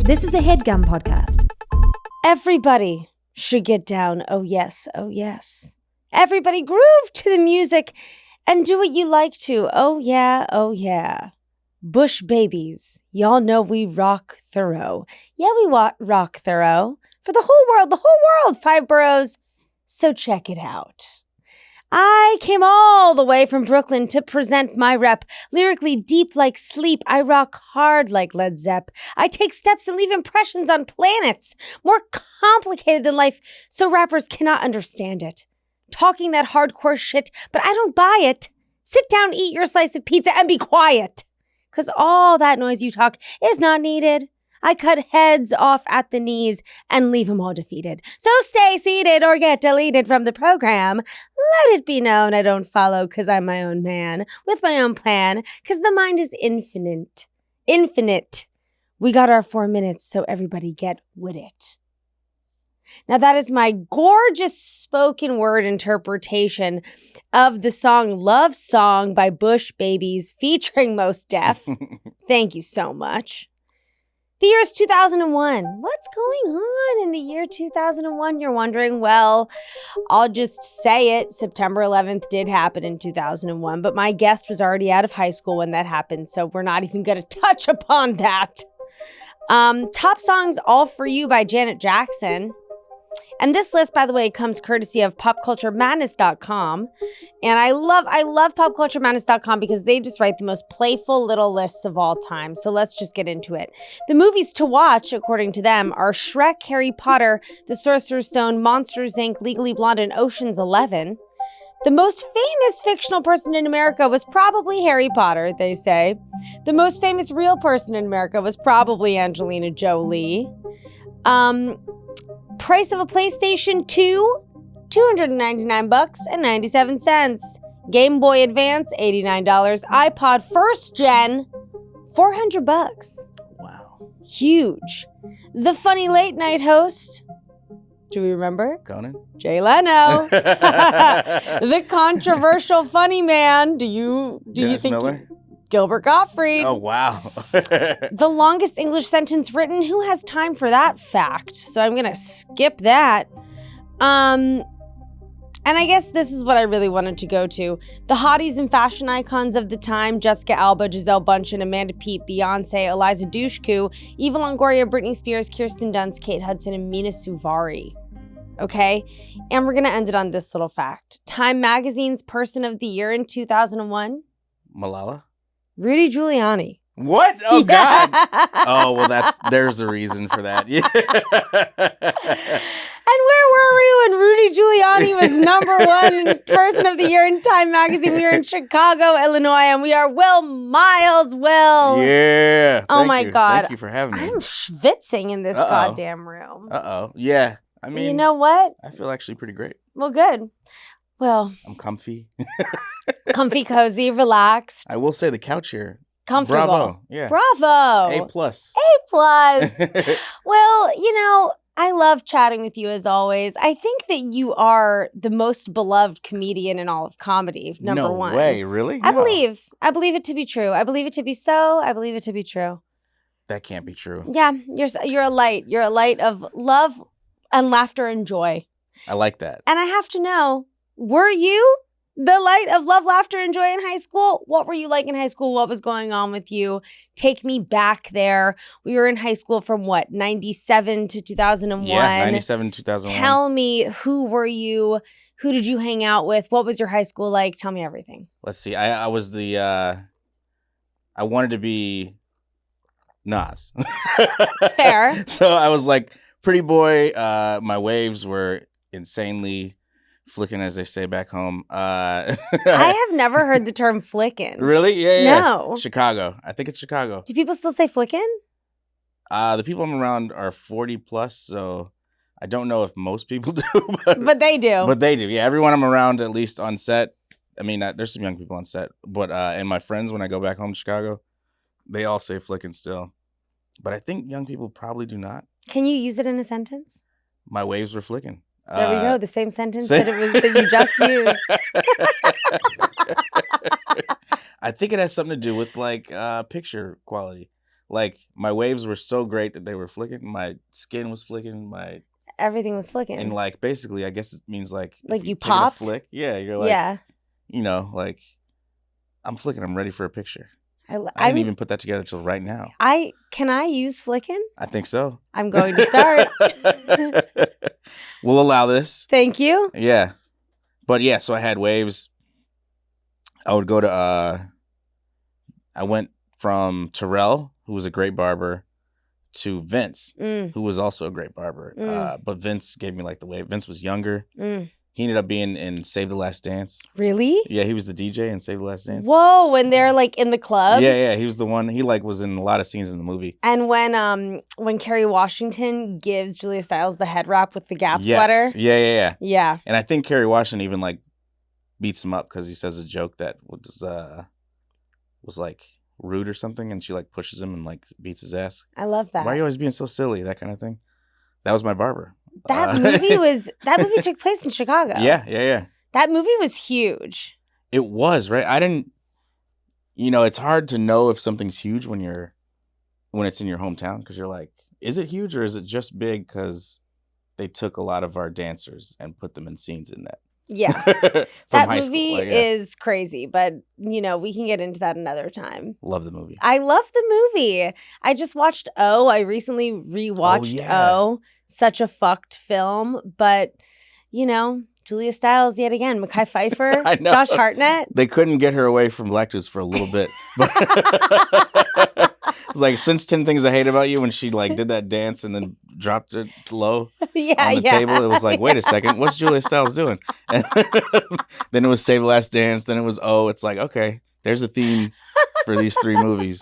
This is a Headgum podcast. Everybody should get down. Oh, yes. Oh, yes. Everybody groove to the music and do what you like to. Oh, yeah. Oh, yeah. Bush babies. Y'all know we rock thorough. Yeah, we rock thorough. For the whole world, 5 boroughs. So check it out. I came all the way from Brooklyn to present my rep. Lyrically deep like sleep, I rock hard like Led Zepp. I take steps and leave impressions on planets more complicated than life, so rappers cannot understand it. Talking that hardcore shit, but I don't buy it. Sit down, eat your slice of pizza, and be quiet. 'Cause all that noise you talk is not needed. I cut heads off at the knees and leave them all defeated. So stay seated or get deleted from the program. Let it be known I don't follow 'cause I'm my own man with my own plan 'cause the mind is infinite. Infinite. We got our 4 minutes, so everybody get with it. Now that is my gorgeous spoken word interpretation of the song Love Song by Bush Babies featuring Mos Def. Thank you so much. The year is 2001. What's going on in the year 2001? You're wondering. Well, I'll just say it. September 11th did happen in 2001, but my guest was already out of high school when that happened, so we're not even going to touch upon that. Top songs All For You by Janet Jackson. And this list, by the way, comes courtesy of popculturemadness.com. And I love popculturemadness.com because they just write the most playful little lists of all time. So let's just get into it. The movies to watch, according to them, are Shrek, Harry Potter, The Sorcerer's Stone, Monsters, Inc., Legally Blonde, and Ocean's 11. The most famous fictional person in America was probably Harry Potter, they say. The most famous real person in America was probably Angelina Jolie. Price of a PlayStation 2, $299.97. Game Boy Advance, $89. iPod First Gen, $400. Wow. Huge. The funny late night host, do we remember? Conan? Jay Leno. The controversial funny man. Do you Dennis think Miller? Gilbert Gottfried. Oh, wow. The longest English sentence written. Who has time for that fact? So I'm going to skip that. And I guess this is what I really wanted to go to. The hotties and fashion icons of the time: Jessica Alba, Gisele Bündchen, Amanda Peet, Beyonce, Eliza Dushku, Eva Longoria, Britney Spears, Kirsten Dunst, Kate Hudson, and Mina Suvari. Okay? And we're going to end it on this little fact. Time Magazine's Person of the Year in 2001? Malala? Rudy Giuliani. What? Oh, Yeah. God. Oh, well, there's a reason for that. Yeah. And where were we when Rudy Giuliani was number 1 Person of the Year in Time Magazine? We were in Chicago, Illinois, and we are Will Miles. Will. Yeah. Oh, my God. Thank you for having me. I'm schwitzing in this goddamn room. Uh-oh. Yeah. I mean, you know what? I feel actually pretty great. Well, good. Well, I'm comfy. comfy, cozy, relaxed. I will say the couch here. Comfortable. Bravo. Yeah. Bravo. A+. Well, I love chatting with you as always. I think that you are the most beloved comedian in all of comedy, number 1. No way, really? I No. believe it to be true. I believe it to be so. I believe it to be true. That can't be true. Yeah, you're a light. You're a light of love and laughter and joy. I like that. And I have to know, were you the light of love, laughter, and joy in high school? What were you like in high school? What was going on with you? Take me back there. We were in high school from 97 to 2001? Yeah, 97 to 2001. Tell me, who were you? Who did you hang out with? What was your high school like? Tell me everything. Let's see. I was I wanted to be Nas. Fair. So I was like pretty boy. My waves were insanely flicking, as they say back home. I have never heard the term flickin'. Really? Yeah. No. Chicago. I think it's Chicago. Do people still say flickin'? The people I'm around are 40 plus, so I don't know if most people do. But they do. But they do. Yeah, everyone I'm around, at least on set. I mean, there's some young people on set, but and my friends, when I go back home to Chicago, they all say flickin' still. But I think young people probably do not. Can you use it in a sentence? My waves were flicking. There we go. The same sentence that you just used. I think it has something to do with like picture quality. Like my waves were so great that they were flicking. My skin was flicking. Everything was flicking. And like basically, I guess it means like Like if you taking popped? a flick. Yeah, you're like, yeah. you know, like I'm flicking. I'm ready for a picture. I I'm- didn't even put that together till right now. Can I use Flickin? I think so. I'm going to start. We'll allow this. Thank you. Yeah. But yeah, so I had waves. I would go to I went from Terrell, who was a great barber, to Vince, who was also a great barber. But Vince gave me like the wave. Vince was younger. He ended up being in Save the Last Dance. Really? Yeah, he was the DJ in Save the Last Dance. Whoa, when they're like in the club? Yeah, he was the one. He like was in a lot of scenes in the movie. And when Kerry Washington gives Julia Stiles the head wrap with the Gap sweater? Yeah. Yeah. And I think Kerry Washington even like beats him up because he says a joke that was like rude or something, and she like pushes him and like beats his ass. I love that. Why are you always being so silly? That kind of thing. That was my barber. That movie took place in Chicago. Yeah. That movie was huge. It was, right? I didn't, it's hard to know if something's huge when it's in your hometown, because you're like, is it huge or is it just big because they took a lot of our dancers and put them in scenes in that? Yeah. That movie is crazy, but we can get into that another time. Love the movie. I love the movie. I just watched O. I recently rewatched O. Such a fucked film, but Julia Stiles yet again, Mekhi Phifer, Josh Hartnett. They couldn't get her away from Lactose for a little bit. But it's like, since 10 Things I Hate About You, when she like did that dance and then dropped it low on the table, it was like, wait a second, what's Julia Stiles doing? And then it was Save the Last Dance, then it was it's like, okay, there's a theme for these 3 movies.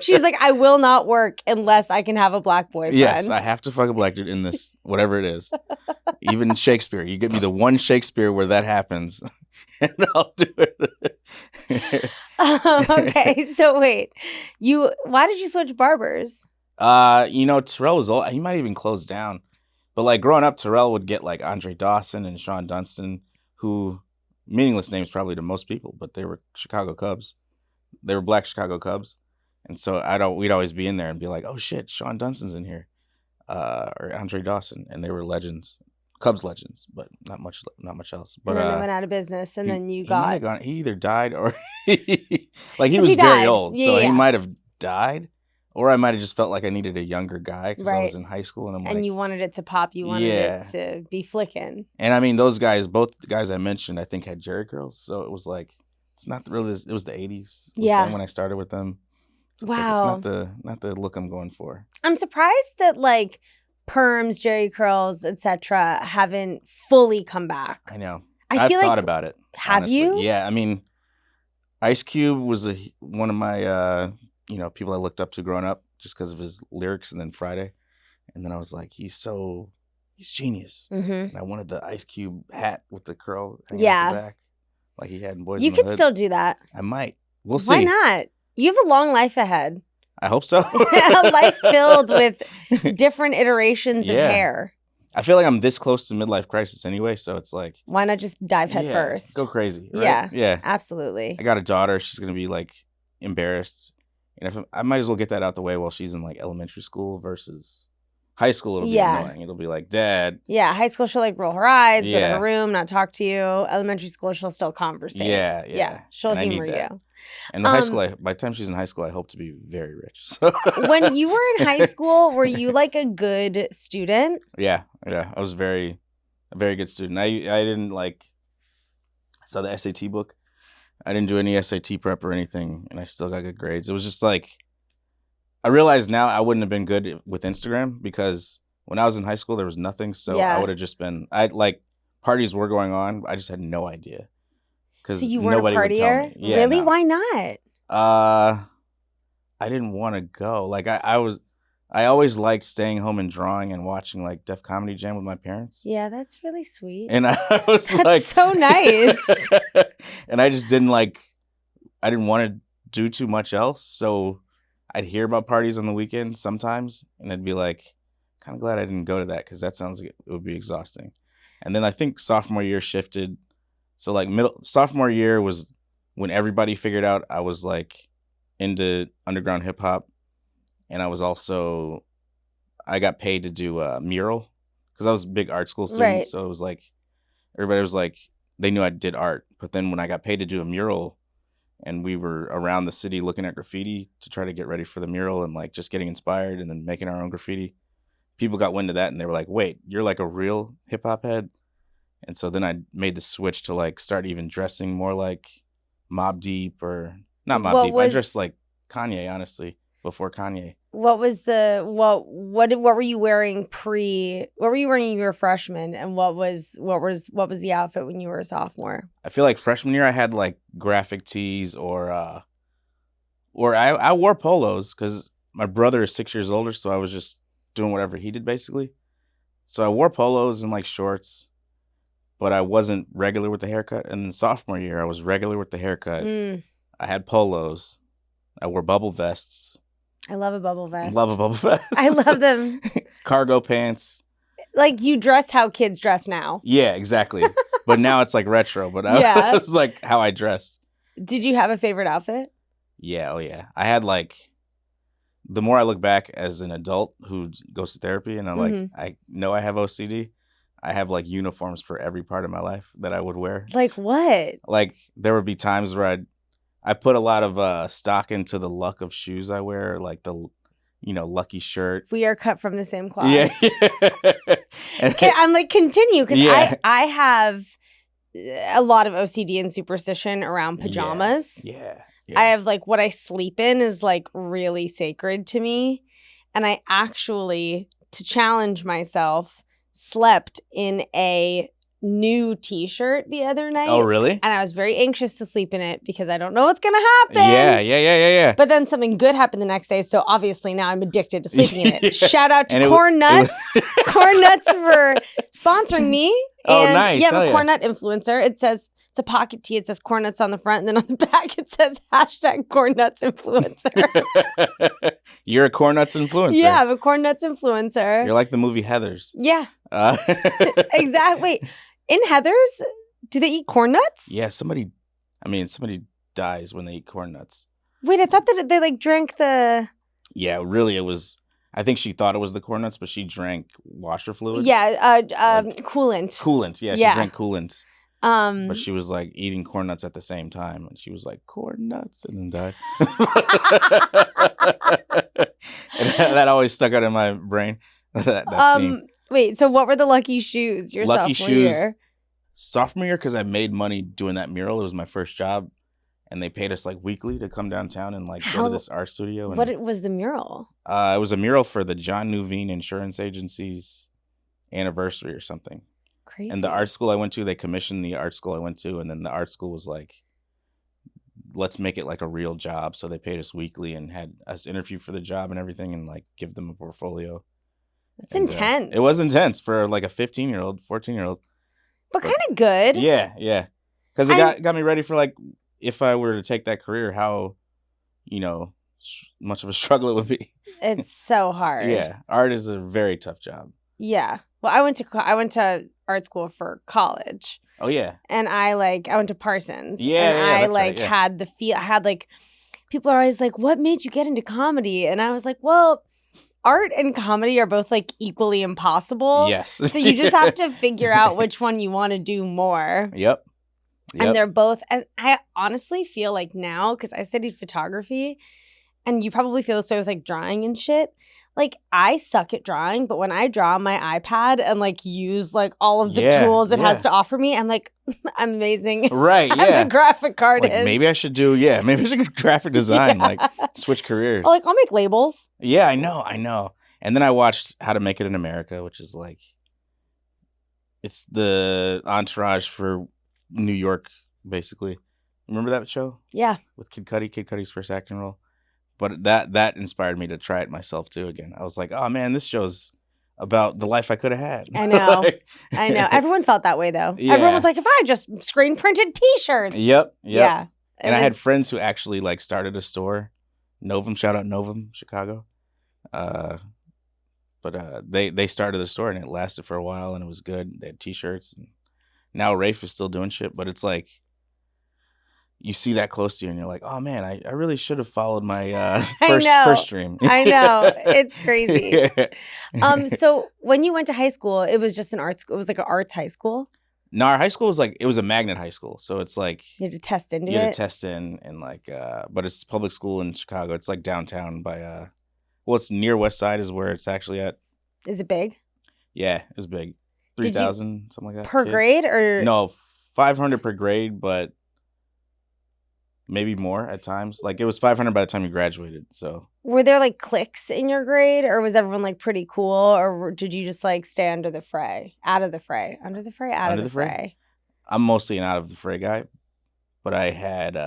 She's like, I will not work unless I can have a black boyfriend. Yes, I have to fuck a black dude in this, whatever it is. Even Shakespeare. You get me the one Shakespeare where that happens, and I'll do it. Okay, so wait. Why did you switch barbers? Terrell was old. He might even close down. But like growing up, Terrell would get like Andre Dawson and Sean Dunston, who, meaningless names probably to most people, but they were Chicago Cubs. They were black Chicago Cubs. And so we'd always be in there and be like, oh shit, Sean Dunston's in here. Or Andre Dawson. And they were legends. Cubs legends, but not much else. But and then they went out of business, and then he either died or he died. was very old. Yeah, so he might have died. Or I might have just felt like I needed a younger guy because I was in high school, and you wanted it to pop. You wanted it to be flicking. And I mean, those guys, both the guys I mentioned, I think had Jerry curls. So it was like, it's not really. It was the '80s. When I started with them. So wow. It's not the look I'm going for. I'm surprised that like perms, Jerry curls, etc. haven't fully come back. I know. I've thought about it. Have honestly. you? Yeah. I mean, Ice Cube was one of my people I looked up to growing up just because of his lyrics, and then Friday. And then I was like, he's genius. Mm-hmm. And I wanted the Ice Cube hat with the curl hanging out the back, like he had in Boys in the Hood. You could still do that. I might. We'll see. Why not? You have a long life ahead. I hope so. A life filled with different iterations of hair. I feel like I'm this close to midlife crisis anyway, so it's like, why not just dive head first? Go crazy. Right? Yeah. Absolutely. I got a daughter. She's gonna be like embarrassed. And I might as well get that out the way while she's in like elementary school versus high school. It'll be annoying. It'll be like, Dad. Yeah, high school she'll like roll her eyes, go to her room, not talk to you. Elementary school she'll still conversate. Yeah. She'll humor you. And high school, by the time she's in high school, I hope to be very rich. So. When you were in high school, were you like a good student? Yeah. I was a very good student. I didn't I saw the SAT book. I didn't do any SAT prep or anything, and I still got good grades. It was just like, I realize now I wouldn't have been good with Instagram because when I was in high school, there was nothing. So I would have just been, parties were going on. I just had no idea. So you weren't a partier? Yeah, really? No. Why not? I didn't want to go. Like I always liked staying home and drawing and watching like Def Comedy Jam with my parents. Yeah, that's really sweet. And I was that's so nice. And I just didn't I didn't want to do too much else. So I'd hear about parties on the weekend sometimes, and I'd be like, kind of glad I didn't go to that because that sounds like it would be exhausting. And then I think sophomore year shifted. So like sophomore year was when everybody figured out I was like into underground hip hop, and I got paid to do a mural because I was a big art school student. Right. So it was like everybody was like they knew I did art, but then when I got paid to do a mural, and we were around the city looking at graffiti to try to get ready for the mural and like just getting inspired and then making our own graffiti, people got wind of that and they were like, "Wait, you're like a real hip hop head." And so then I made the switch to like start even dressing more like Mobb Deep or not Mobb Deep. I dressed like Kanye, honestly, before Kanye. What was the what were you wearing what were you wearing when you were a freshman, and what was the outfit when you were a sophomore? I feel like freshman year I had like graphic tees or I wore polos because my brother is 6 years older, so I was just doing whatever he did basically. So I wore polos and like shorts, but I wasn't regular with the haircut. And then sophomore year I was regular with the haircut. I had polos. I wore bubble vests. I love a bubble vest. Love a bubble vest. I love them. Cargo pants. Like you dress how kids dress now. Yeah, exactly. But now it's like retro. But Yeah. It's like how I dress. Did you have a favorite outfit? Yeah, oh yeah. I had like, the more I look back as an adult who goes to therapy and I'm like, I know I have OCD. I have like uniforms for every part of my life that I would wear. Like what? Like there would be times where I put a lot of stock into the luck of shoes I wear, like the, lucky shirt. We are cut from the same cloth. Yeah. I'm like, continue, because Yeah. I have a lot of OCD and superstition around pajamas. Yeah. I have like what I sleep in is like really sacred to me. And I actually, to challenge myself, slept in a new t-shirt the other night. Oh, really? And I was very anxious to sleep in it because I don't know what's going to happen. Yeah. But then something good happened the next day. So obviously now I'm addicted to sleeping in it. Yeah. Shout out to Corn Nuts. Corn Nuts for sponsoring me. Oh, And nice. Yeah, I'm Hell a yeah. Corn Nut influencer. It says, it's a pocket tee. It says Corn Nuts on the front. And then on the back, it says #Corn Nuts influencer. You're a Corn Nuts influencer. Yeah, I'm a Corn Nuts influencer. You're like the movie Heathers. Yeah. Exactly. Wait, in Heathers, do they eat corn nuts? Yeah, somebody dies when they eat corn nuts. Wait, I thought that they like drank the... Yeah, really, it was... I think she thought it was the corn nuts, but she drank washer fluid. Yeah, coolant. Coolant, yeah, Yeah. she drank coolant. But she was like eating corn nuts at the same time, and she was like, corn nuts, and then died. And that always stuck out in my brain, that scene. Wait, so what were the lucky shoes your Lucky sophomore shoes. year? Sophomore year, because I made money doing that mural. It was my first job, and they paid us like weekly to come downtown and like go to this art studio. And, What was the mural? it was a mural for the John Nuveen Insurance Agency's anniversary or something. Crazy. And the art school I went to, they commissioned the art school I went to, and then the art school was like, let's make it like a real job. So they paid us weekly and had us interview for the job and everything and like give them a portfolio. That's intense. It was intense for like a 15-year-old, 14-year-old. But kind of good. Yeah. Because it got me ready for like, if I were to take that career, how, much of a struggle it would be. It's so hard. Yeah. Art is a very tough job. Yeah. Well, I went to art school for college. Oh, yeah. And I went to Parsons. Yeah, and yeah, I that's right, yeah. had the feel. I had people are always like, "What made you get into comedy?" And I was like, "Well, art and comedy are both like equally impossible. Yes. So you just have to figure out which one you want to do more." Yep. And they're both. And I honestly feel like now, because I studied photography, and you probably feel this way with like drawing and shit. Like, I suck at drawing, but when I draw on my iPad and like use like all of the tools it has to offer me, I'm like, I'm amazing. Right, yeah. I'm a graphic artist. Like, maybe I should do graphic design, like switch careers. Or, like, I'll make labels. Yeah, I know. And then I watched How to Make It in America, which is like, it's the entourage for New York, basically. Remember that show? Yeah. With Kid Cudi's first acting role. But that inspired me to try it myself too again. I was like, oh man, this show's about the life I could have had. I know. I know. Everyone felt that way though. Yeah. Everyone was like, if I just screen printed t-shirts. Yep. Yeah. And I had friends who actually like started a store. Novum, shout out Novum, Chicago. But they started the store and it lasted for a while and it was good. They had t-shirts. And now Rafe is still doing shit, but it's like, you see that close to you and you're like, oh man, I really should have followed my I know. first dream. I know. It's crazy. Yeah. So when you went to high school, it was just an art school. It was like an arts high school. No, our high school was like, it was a magnet high school. So it's like, You had to test into you had it. to test in and like, but it's public school in Chicago. It's like downtown by, well, it's near West Side is where it's actually at. Is it big? Yeah, it was big. 3,000, something like that. Per kids. grade or? No, 500 per grade, but maybe more at times. Like it was 500 by the time you graduated. So Were there like cliques in your grade, or was everyone like pretty cool, or did you just like stay under the fray, out of the fray, under the fray, out Under of the the fray? fray? I'm mostly an out of the fray guy, but I had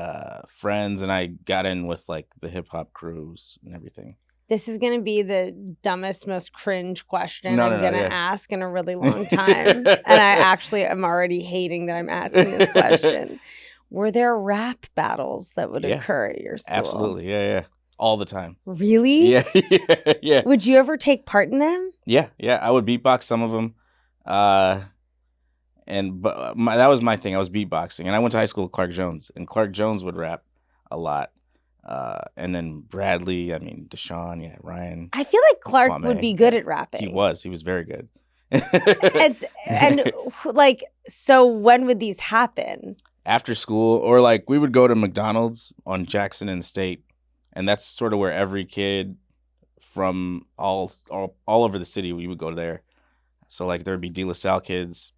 friends and I got in with like the hip hop crews and everything. This is gonna be the dumbest, most cringe question No, I'm no, no, gonna yeah. ask in a really long time, and I actually am already hating that I'm asking this question. Were there rap battles that would Yeah. occur at your school? Absolutely. Yeah. All the time. Really? Yeah. Yeah. Would you ever take part in them? Yeah. I would beatbox some of them. That was my thing. I was beatboxing. And I went to high school with Clark Jones. And Clark Jones would rap a lot. And then Bradley, Deshaun, yeah, Ryan. I feel like Clark Kwame, would be good yeah. at rapping. He was very good. and like, so when would these happen? After school, or like we would go to McDonald's on Jackson and State, and that's sort of where every kid from all over the city, we would go there. So like there'd be De La Salle kids,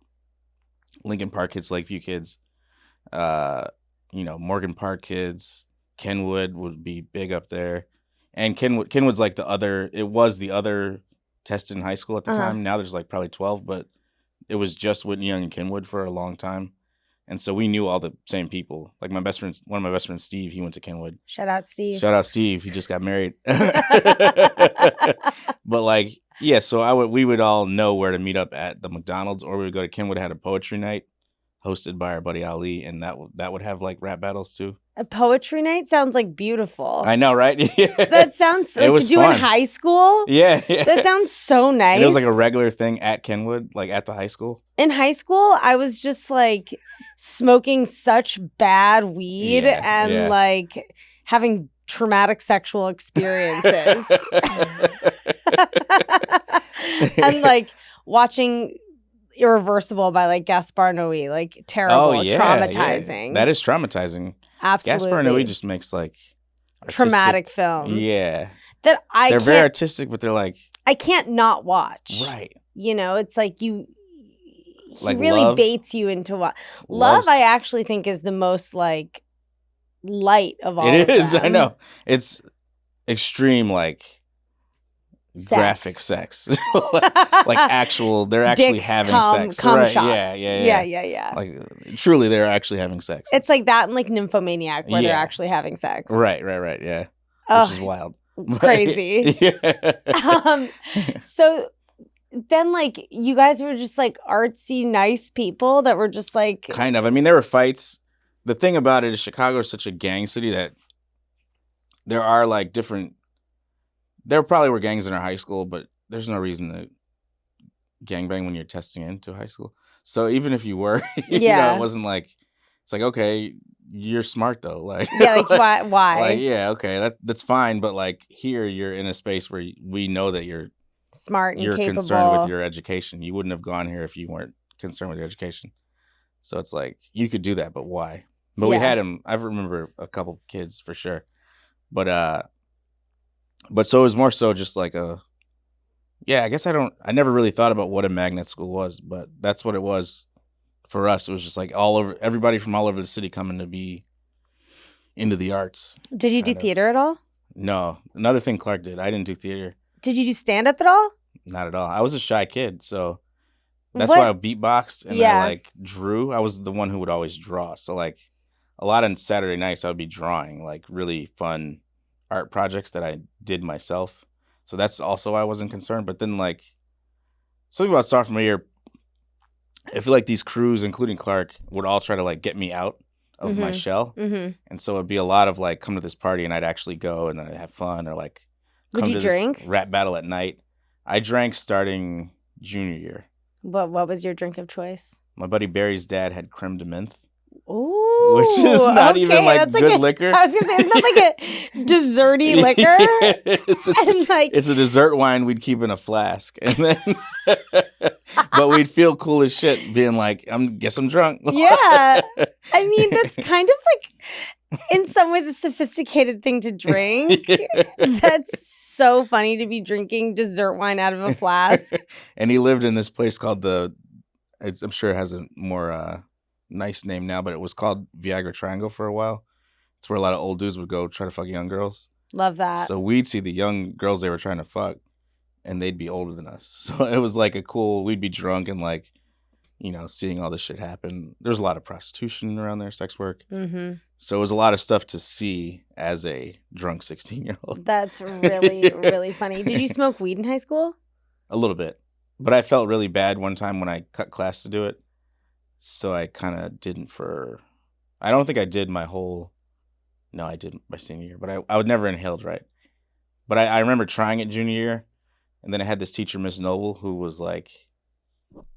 Lincoln Park kids, Lakeview kids, Morgan Park kids. Kenwood would be big up there, and Kenwood's like the other Teston High School at the time. Now there's like probably 12, but it was just Whitney Young and Kenwood for a long time. And so we knew all the same people. Like one of my best friends, Steve, he went to Kenwood. Shout out Steve. He just got married. But like, yeah, so we would all know where to meet up at the McDonald's, or we would go to Kenwood, had a poetry night hosted by our buddy Ali, and that would have like rap battles too. A poetry night sounds like beautiful. I know, right? Yeah. That sounds It was to do fun. in high school. Yeah. That sounds so nice. And it was like a regular thing at Kenwood, like at the high school. In high school, I was just like smoking such bad weed and like having traumatic sexual experiences. And like watching Irreversible by like Gaspar Noé, like terrible, traumatizing. Yeah. That is traumatizing. Absolutely. Gaspar Noé just makes like traumatic films. Yeah. That they're very artistic, but they're like, I can't not watch. Right. It's like he like really Love. baits you into what Love I actually think is the most like light of all It of is, them. I know. It's extreme like Sex. graphic sex. like actual they're actually Dick, having sex. cum Right. shots. Yeah. Like truly they're actually having sex. It's like that and like Nymphomaniac where they're Yeah. actually having sex. Right, yeah. Oh, Which is wild. crazy. Yeah. So then like you guys were just like artsy, nice people that were just like Kind of. There were fights. The thing about it is Chicago is such a gang city that there are like different. There probably were gangs in our high school, but there's no reason to gangbang when you're testing into high school. So even if you were, it wasn't like, it's like, okay, you're smart though. Like, yeah, like why? Like, yeah, okay, that's fine. But like here, you're in a space where we know that you're smart and capable. concerned with your education. You wouldn't have gone here if you weren't concerned with your education. So it's like, you could do that, but why? But we had him. I remember a couple kids for sure. But so it was more so just like I guess I never really thought about what a magnet school was, but that's what it was for us. It was just like everybody from all over the city coming to be into the arts. Did you do theater at all? No. Another thing Clark did, I didn't do theater. Did you do stand-up at all? Not at all. I was a shy kid, so that's why I beatboxed and I like drew. I was the one who would always draw. So like a lot on Saturday nights I would be drawing like really fun art projects that I did myself. So that's also why I wasn't concerned. But then like something about sophomore year, I feel like these crews, including Clark, would all try to like get me out of my shell. Mm-hmm. And so it'd be a lot of like come to this party and I'd actually go and then I'd have fun, or like Would come you to drink? this rap battle at night. I drank starting junior year. What was your drink of choice? My buddy Barry's dad had creme de menthe. Ooh. which is not even like that's good like liquor. I was gonna say, isn't that like a desserty liquor? It's a dessert wine we'd keep in a flask, and then, but we'd feel cool as shit being like, guess I'm drunk. Yeah, I mean that's kind of like, in some ways, a sophisticated thing to drink. That's so funny to be drinking dessert wine out of a flask. And he lived in this place called I'm sure it has a more nice name now, but it was called Viagra Triangle for a while. It's where a lot of old dudes would go try to fuck young girls. Love that. So we'd see the young girls they were trying to fuck, and they'd be older than us. So it was like we'd be drunk and like, seeing all this shit happen. There's a lot of prostitution around there, sex work. Mm-hmm. So it was a lot of stuff to see as a drunk 16-year-old. That's really, really funny. Did you smoke weed in high school? A little bit. But I felt really bad one time when I cut class to do it. So I kind of didn't I don't think I did no, I didn't my senior year, but I would never inhaled right. But I remember trying it junior year. And then I had this teacher, Miss Noble, who was like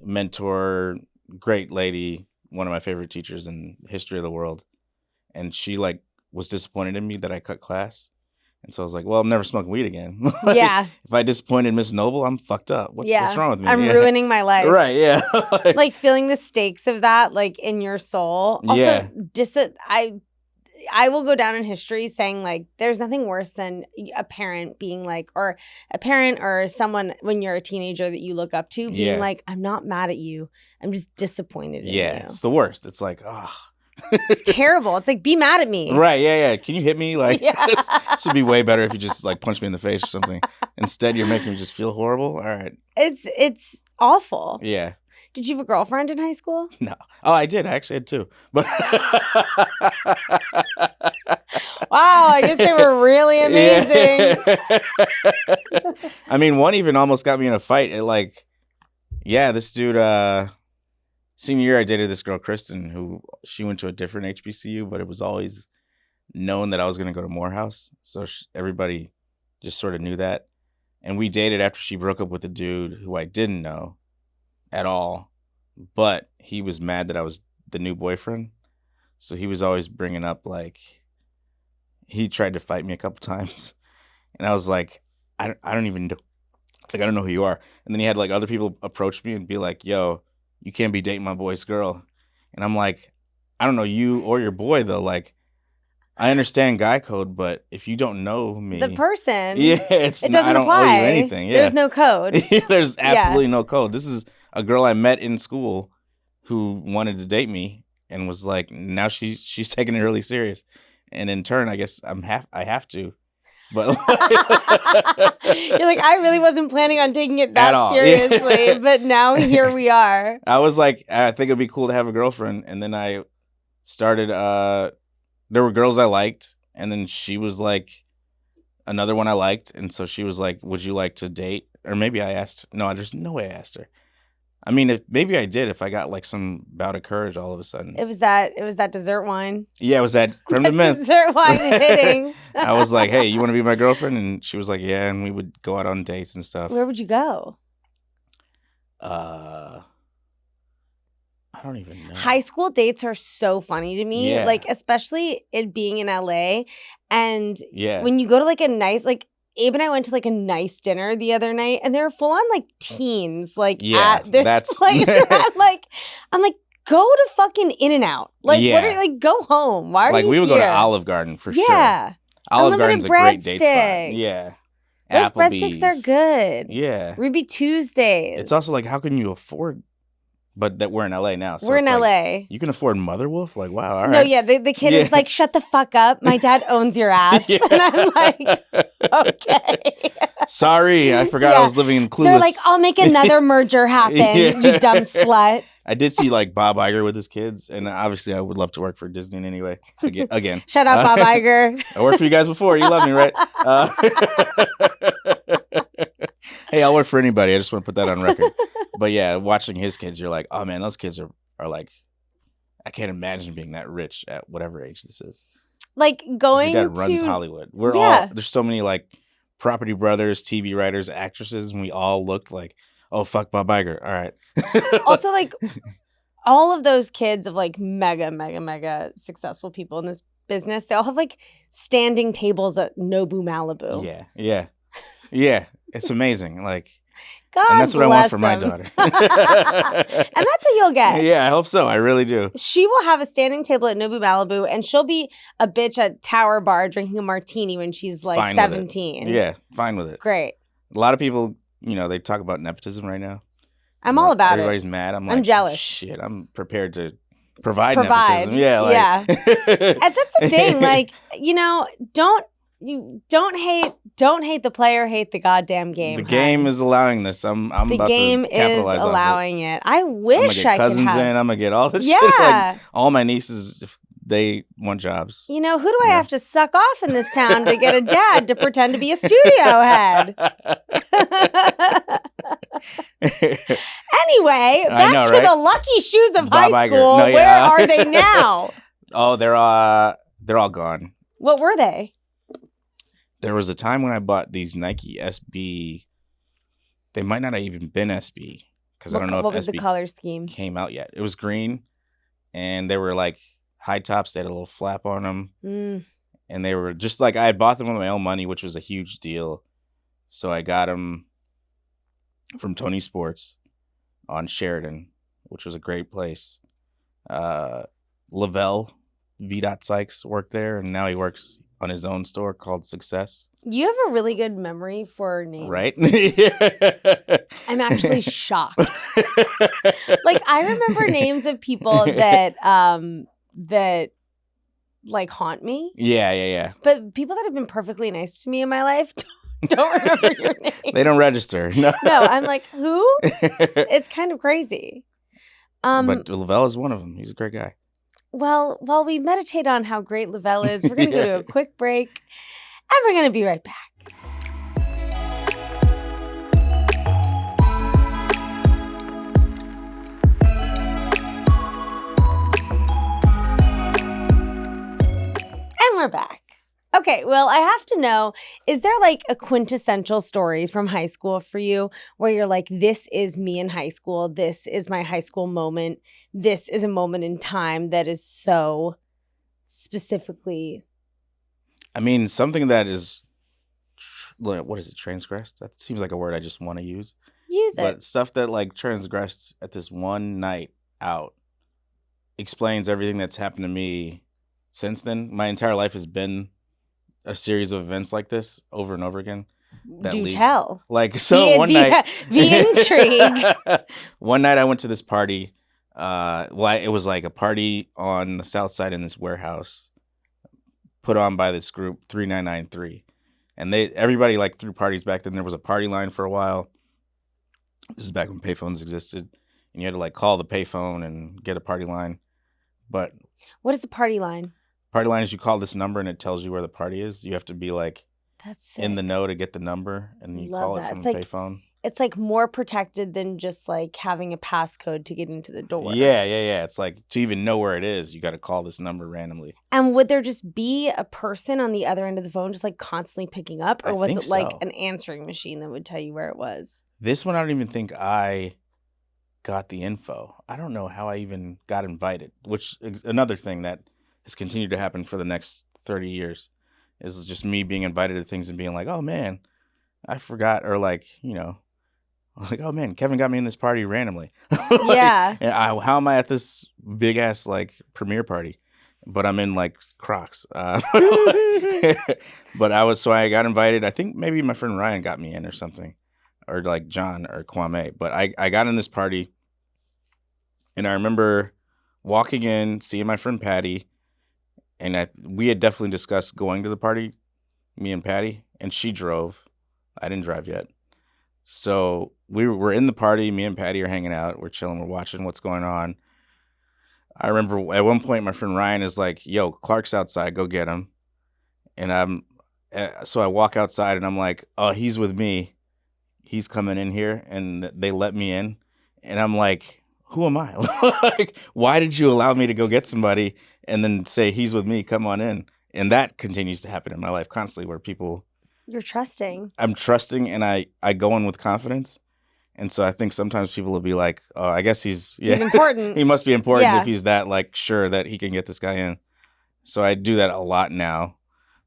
mentor, great lady, one of my favorite teachers in the history of the world. And she like was disappointed in me that I cut class. And so I was like, well, I'm never smoking weed again. Like, yeah. If I disappointed Miss Noble, I'm fucked up. What's wrong with me? I'm ruining my life. Right, yeah. Like feeling the stakes of that, like in your soul. Also, yeah. I will go down in history saying like there's nothing worse than a parent being like, or a parent or someone when you're a teenager that you look up to being like, I'm not mad at you. I'm just disappointed in you. Yeah, it's the worst. It's like, it's terrible. It's like, be mad at me. Right, yeah. Can you hit me? Like, this would be way better if you just like punch me in the face or something. Instead, you're making me just feel horrible. All right. It's awful. Yeah. Did you have a girlfriend in high school? No. Oh, I did. I actually had two. But wow, I guess they were really amazing. Yeah. I mean, one even almost got me in a fight. This dude, senior year, I dated this girl, Kristen, she went to a different HBCU, but it was always known that I was going to go to Morehouse. So everybody just sort of knew that. And we dated after she broke up with a dude who I didn't know at all, but he was mad that I was the new boyfriend. So he was always bringing up, like, he tried to fight me a couple times. And I was like, I don't even know. Like, I don't know who you are. And then he had, like, other people approach me and be like, yo, you can't be dating my boy's girl. And I'm like, I don't know you or your boy, though. Like, I understand guy code, but if you don't know me, the person, it doesn't apply. I don't owe you anything. Yeah. There's no code. There's absolutely no code. This is a girl I met in school who wanted to date me and was like, now she's taking it really serious. And in turn, I guess I have to. But you're like, I really wasn't planning on taking it that seriously, yeah. But now here we are. I was like, I think it'd be cool to have a girlfriend. And then I started, there were girls I liked. And then she was like another one I liked. And so she was like, would you like to date? Or maybe I asked. No, there's no way I asked her. I mean, maybe I did if I got like some bout of courage all of a sudden. It was that dessert wine. Yeah, it was that creme de menthe. Dessert wine hitting. I was like, hey, you want to be my girlfriend? And she was like, yeah. And we would go out on dates and stuff. Where would you go? I don't even know. High school dates are so funny to me. Yeah. Like, especially it being in LA. And yeah. when you go to like a nice, like, Abe and I went to like a nice dinner the other night, and they were full on like teens, like at this place. I'm like, go to fucking In-N-Out. Like, what are you, like, go home. Why are you we would here? go to Olive Garden for sure. Yeah. Olive Garden's a great date spot. Yeah. Those Applebee's. breadsticks are good. Yeah. Ruby Tuesdays. It's also like, how can you afford? But that we're in LA now. So we're in LA. You can afford Mother Wolf? Like, wow, all right. No, yeah, the kid is like, shut the fuck up. My dad owns your ass. And I'm like, okay. Sorry, I forgot I was living in Clueless. They're like, I'll make another merger happen, you dumb slut. I did see like Bob Iger with his kids, and obviously I would love to work for Disney anyway. Again. Shut up, Bob Iger. I worked for you guys before. You love me, right? Hey, I'll work for anybody. I just want to put that on record. But yeah, watching his kids, you're like, oh man, those kids are like, I can't imagine being that rich at whatever age this is. Like going Your dad runs Hollywood. We're all, there's so many like Property Brothers, TV writers, actresses, and we all looked like, oh, fuck Bob Iger. All right. Also, like, all of those kids of like mega successful people in this business, they all have like standing tables at Nobu Malibu. Yeah. It's amazing. Like, God and that's what I want for my bless 'em. daughter. And that's what you'll get. Yeah, I hope so. I really do. She will have a standing table at Nobu Malibu, and she'll be a bitch at Tower Bar drinking a martini when she's like Fine with it. 17. Yeah, fine with it. Great. A lot of people, they talk about nepism right now. I'm all about Everybody's mad. I'm I'm jealous. Shit, I'm prepared to provide nepotism. Yeah, yeah. And that's the thing. Like, don't hate the player, hate the goddamn game. The game is allowing this. I'm about to capitalize The game is allowing it. I wish I could cousins have. in. I'm gonna get all this Yeah. shit. Like, all my nieces, if they want jobs. Who do I have to suck off in this town to get a dad to pretend to be a studio head? Anyway, back to the lucky shoes of Bob high Iger. school. No, yeah. Where are they now? Oh, they're all gone. What were they? There was a time when I bought these Nike SB. They might not have even been SB because I don't know if what was SB the color scheme came out yet. It was green, and they were like high tops. They had a little flap on them, and they were just like I had bought them with my own money, which was a huge deal. So I got them from Tony Sports on Sheridan, which was a great place. Lavelle V. Sykes worked there, and now he works on his own store called Success. You have a really good memory for names. Right? I'm actually shocked. Like, I remember names of people that like haunt me. Yeah. But people that have been perfectly nice to me in my life don't remember your name. They don't register. No, I'm like, who? It's kind of crazy. But Lavelle is one of them. He's a great guy. Well, while we meditate on how great Lavelle is, we're going to go to a quick break, and we're going to be right back. And we're back. Okay, well, I have to know, is there like a quintessential story from high school for you where you're like, this is me in high school, this is my high school moment, this is a moment in time that is so specifically... I mean, something that is, what is it, transgressed? That seems like a word I just want to use. Use it. But stuff that like transgressed at this one night out explains everything that's happened to me since then. My entire life has been a series of events like this over and over again. Do tell. Like, so one night. The intrigue. One night I went to this party. It was like a party on the south side in this warehouse put on by this group, 3993. And everybody like threw parties back then. There was a party line for a while. This is back when payphones existed. And you had to like call the payphone and get a party line. But what is a party line? Party line is you call this number and it tells you where the party is. You have to be like in the know to get the number, and then you call it from the payphone. It's like more protected than just like having a passcode to get into the door. Yeah. It's like to even know where it is, you got to call this number randomly. And would there just be a person on the other end of the phone just like constantly picking up? Or was it like an answering machine that would tell you where it was? This one, I don't even think I got the info. I don't know how I even got invited, which is another thing that has continued to happen for the next 30 years is just me being invited to things and being like, oh man, I forgot. Or like, like, oh man, Kevin got me in this party randomly. Yeah. And how am I at this big ass like premiere party? But I'm in like Crocs. But I got invited. I think maybe my friend Ryan got me in or something, or like John or Kwame. But I got in this party, and I remember walking in, seeing my friend Patty. And we had definitely discussed going to the party, me and Patty, and she drove. I didn't drive yet. So we're in the party. Me and Patty are hanging out. We're chilling. We're watching what's going on. I remember at one point my friend Ryan is like, yo, Clark's outside. Go get him. And so I walk outside and I'm like, oh, he's with me. He's coming in here. And they let me in. And I'm like, who am I? Like, why did you allow me to go get somebody and then say he's with me, come on in? And that continues to happen in my life constantly, where people... You're trusting. I'm trusting, and I go in with confidence. And so I think sometimes people will be like, oh, I guess he's important. He must be important Yeah. if he's that like sure that he can get this guy in. So I do that a lot now.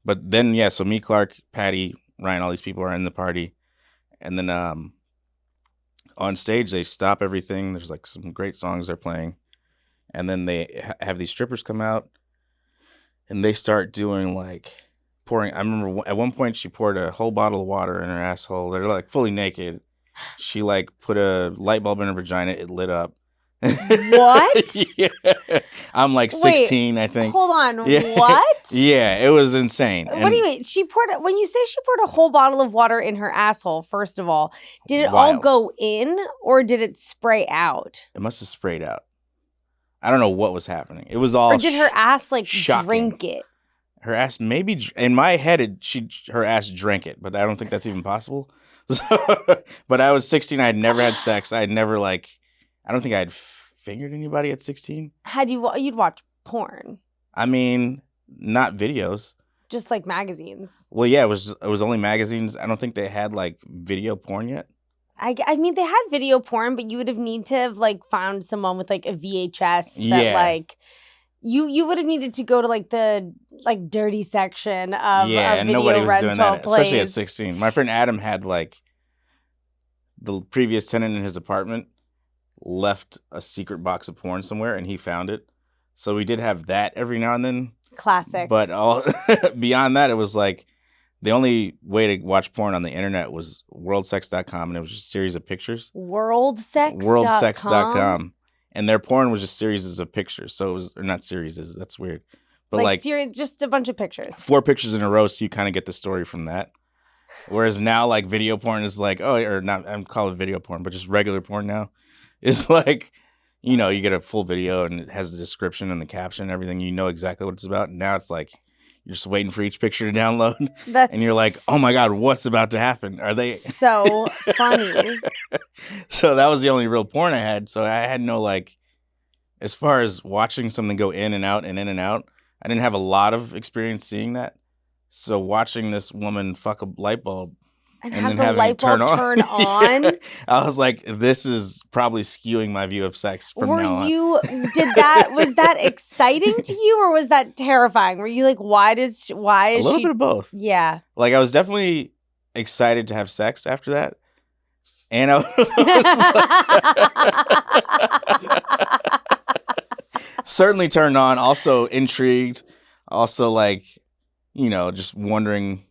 But then so me, Clark, Patty, Ryan, all these people are in the party. And then on stage they stop everything. There's like some great songs they're playing. And then they have these strippers come out and they start doing like pouring. I remember at one point she poured a whole bottle of water in her asshole. They're like fully naked. She like put a light bulb in her vagina. It lit up. What? Yeah. I'm like 16, I think. Hold on. Yeah. What? Yeah, it was insane. What do you mean? When you say she poured a whole bottle of water in her asshole, first of all, did it all go in or did it spray out? It must have sprayed out. I don't know what was happening. It was all Or did her ass like shocking. drink it? Her ass maybe in my head her ass drank it, but I don't think that's even possible. But I was 16. I had never had sex. I had never I don't think I had fingered anybody at 16. You'd watch porn? I mean, not videos. Just like magazines. Well, yeah, it was only magazines. I don't think they had like video porn yet. I mean, they had video porn, but you would have need to have like found someone with like a VHS that like you would have needed to go to like the like dirty section of a and video nobody was rental doing that, place. especially at 16. My friend Adam had like the previous tenant in his apartment left a secret box of porn somewhere, and he found it. So we did have that every now and then. Classic. But all beyond that, it was like the only way to watch porn on the internet was worldsex.com, and it was just a series of pictures. Worldsex.com. And their porn was just series of pictures. So it was, or not series, that's weird. But like just a bunch of pictures. 4 pictures in a row, so you kind of get the story from that. Whereas now, like, video porn is like, or not, I'm calling it video porn, but just regular porn now is like, you get a full video and it has the description and the caption and everything. You know exactly what it's about. And now it's like, you're just waiting for each picture to download. And you're like, oh my God, what's about to happen? Are they so funny? So that was the only real porn I had. So I had no, like, as far as watching something go in and out and in and out, I didn't have a lot of experience seeing that. So watching this woman fuck a light bulb and then having it turn on. I was like, this is probably skewing my view of sex from now on. Was that exciting to you or was that terrifying? Were you like, why is she? A little bit of both. Yeah. Like, I was definitely excited to have sex after that. And I was certainly turned on, also intrigued, also like, just wondering,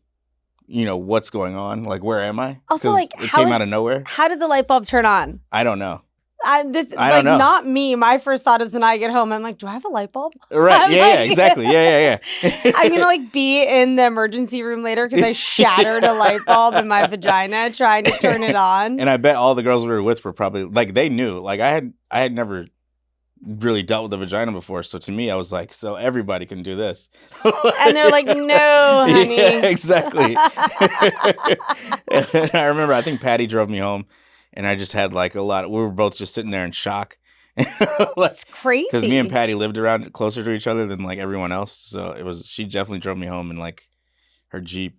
what's going on? Like, where am I? Also, like, it came out of nowhere. How did the light bulb turn on? I don't know. I don't know. Not me. My first thought is when I get home, I'm like, do I have a light bulb? Right. Yeah, exactly. Yeah. I'm going to like be in the emergency room later because I shattered a light bulb in my vagina trying to turn it on. And I bet all the girls we were with were probably like, they knew. Like, I had never really dealt with the vagina before, so to me I was like, so everybody can do this. And they're like, no, honey. Yeah, exactly. And I remember, I think Patty drove me home and I just had like we were both just sitting there in shock. That's crazy, because me and Patty lived around closer to each other than like everyone else, so she definitely drove me home in like her Jeep.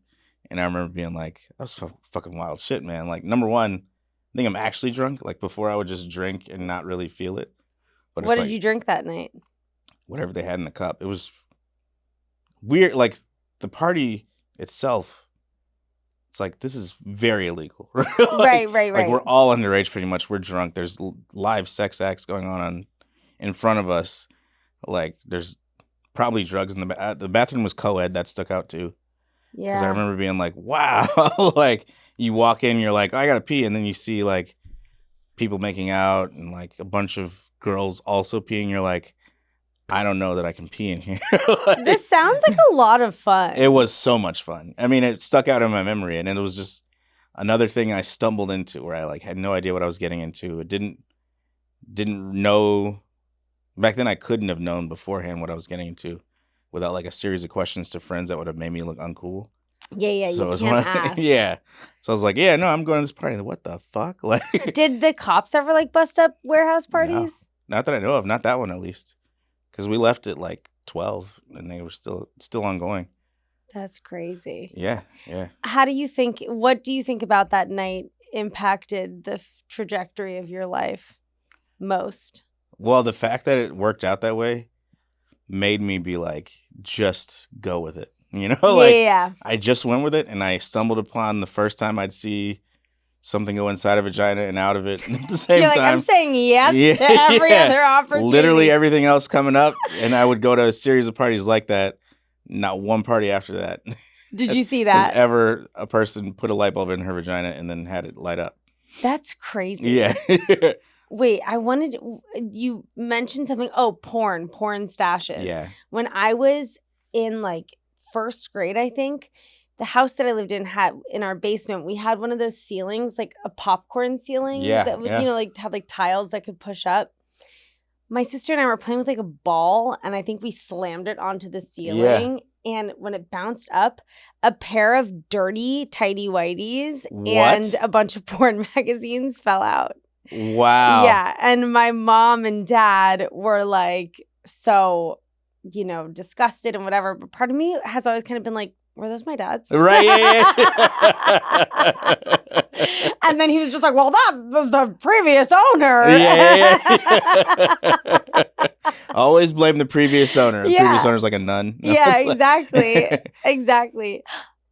And I remember being like, that was fucking wild shit, man. Like, number one, I think I'm actually drunk. Like, before I would just drink and not really feel it. But what did you drink that night? Whatever they had in the cup. It was weird. Like, the party itself, it's like, this is very illegal. Right. Like, we're all underage pretty much. We're drunk. There's live sex acts going on in front of us. Like, there's probably drugs in the bathroom was co-ed. That stuck out too. Yeah. Because I remember being like, wow. Like, you walk in, you're like, oh, I gotta pee. And then you see like people making out and like a bunch of girls also peeing. You're like, I don't know that I can pee in here. Like, this sounds like a lot of fun. It was so much fun. I mean, it stuck out in my memory, and it was just another thing I stumbled into where I like had no idea what I was getting into. It didn't know back then. I couldn't have known beforehand what I was getting into without like a series of questions to friends that would have made me look uncool. Yeah, so you can't ask. Yeah. So I was like, yeah, no, I'm going to this party. What the fuck? Like, did the cops ever like bust up warehouse parties? No, not that I know of. Not that one, at least. Because we left at like 12 and they were still ongoing. That's crazy. Yeah. What do you think about that night impacted the trajectory of your life most? Well, the fact that it worked out that way made me be like, just go with it. You know, like Yeah. I just went with it, and I stumbled upon the first time I'd see something go inside a vagina and out of it at the same You're like, time. I'm saying yes to every other opportunity. Literally everything else coming up, and I would go to a series of parties like that. Not one party after that. Did you see Has that? ever a person put a light bulb in her vagina and then had it light up? That's crazy. Yeah. Wait, you mentioned something. Oh, porn stashes. Yeah. When I was in like first grade, I think, the house that I lived in had, in our basement, we had one of those ceilings, like a popcorn ceiling. Yeah, That would, yeah. like had like tiles that could push up. My sister and I were playing with like a ball, and I think we slammed it onto the ceiling. And when it bounced up, a pair of dirty tighty-whities and a bunch of porn magazines fell out. Wow. Yeah. And my mom and dad were like so, disgusted and whatever. But part of me has always kind of been like, were those my dad's? Right. Yeah. And then he was just like, well, that was the previous owner. Yeah. Always blame the previous owner. The Yeah. previous owner's like a nun. Yeah, exactly. Exactly.